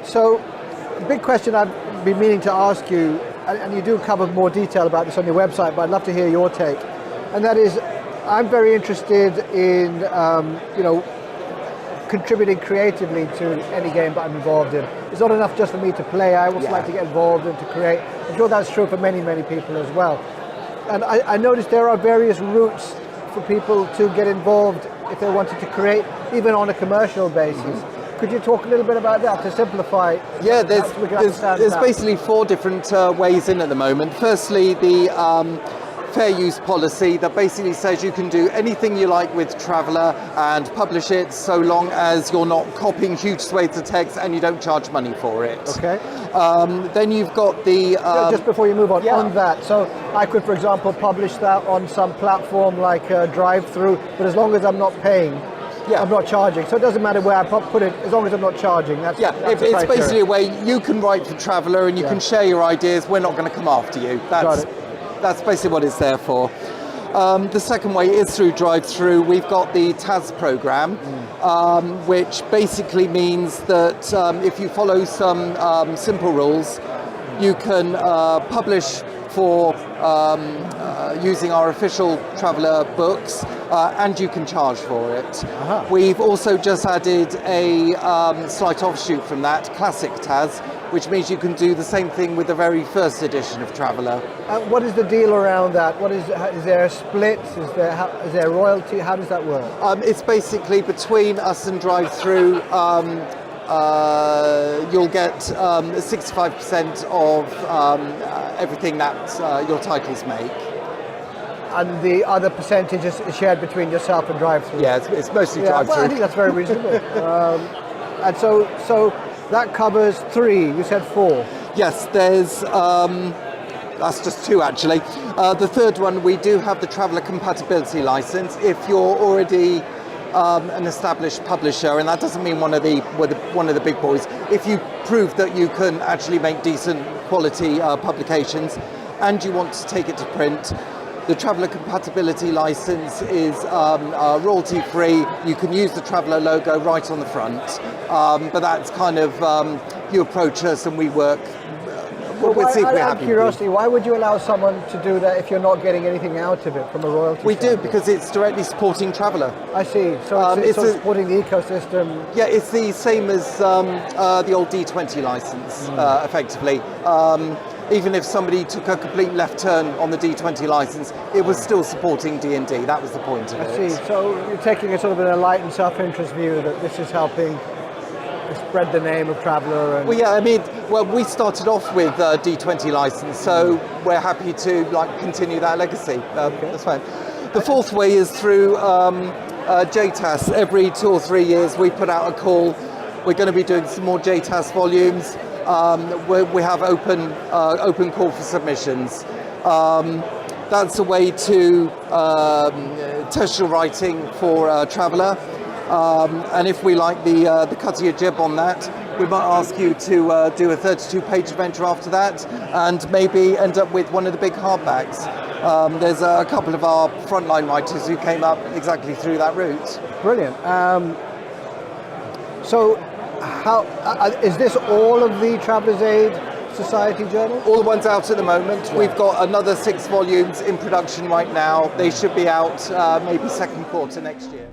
So, a big question I've been meaning to ask you, and you do cover more detail about this on your website, but I'd love to hear your take. And that is, I'm very interested in, contributing creatively to any game that I'm involved in. It's not enough just for me to play. I also like to get involved and to create. I'm sure that's true for many, many people as well. And I noticed there are various routes for people to get involved if they wanted to create, even on a commercial basis. Could you talk a little bit about that to simplify? Yeah, there's basically 4 different ways in at the moment. Firstly, the fair use policy that basically says you can do anything you like with Traveller and publish it so long as you're not copying huge swathes of text and you don't charge money for it. Okay. Then you've got the... just before you move on that, so I could, for example, publish that on some platform like Drive-Thru, but as long as I'm not paying, I'm not charging. So it doesn't matter where I put it, as long as I'm not charging. That's it's basically a way you can write for Traveller and you can share your ideas. We're not going to come after you. That's basically what it's there for. The second way is through Drive-Thru. We've got the TAS program, which basically means that if you follow some simple rules, you can publish for using our official Traveller books, and you can charge for it. We've also just added a slight offshoot from that, Classic TAS, which means you can do the same thing with the very first edition of Traveller. What is the deal around that? Is there a split? Is there royalty? How does that work? It's basically between us and Drive-Thru. You'll get 65% of everything that your titles make. And the other percentage is shared between yourself and Drive-Thru? Yeah, it's mostly Drive-Thru. Well, I think that's very reasonable. And so that covers 3, you said 4. Yes, there's, that's just 2 actually. The third one, we do have the Traveller compatibility license. If you're already an established publisher, and that doesn't mean one of the big boys, if you prove that you can actually make decent quality publications and you want to take it to print, the Traveller compatibility license is royalty free. You can use the Traveller logo right on the front, but that's kind of, you approach us and we work. We'll see if we're happy. Out of curiosity, why would you allow someone to do that if you're not getting anything out of it from a royalty We standpoint? do, because it's directly supporting Traveller. I see. So it's supporting the ecosystem. Yeah, it's the same as the old D20 license, effectively. Even if somebody took a complete left turn on the D20 license, it was still supporting D&D. That was the point of it. I see. So you're taking a sort of an enlightened self-interest view that this is helping spread the name of Traveller. And... Well, yeah, we started off with D20 license, so we're happy to continue that legacy. That's fine. The fourth way is through JTAS. Every 2 or 3 years, we put out a call. We're going to be doing some more JTAS volumes. We have open call for submissions. That's a way to test your writing for Traveller. And if we like the cut of your jib on that, we might ask you to do a 32-page adventure after that, and maybe end up with one of the big hardbacks. There's a couple of our frontline writers who came up exactly through that route. Brilliant. So, how is this all of the Traveller's Aid Society journal? All the ones out at the moment. Yeah. We've got another 6 volumes in production right now. They should be out maybe second quarter next year.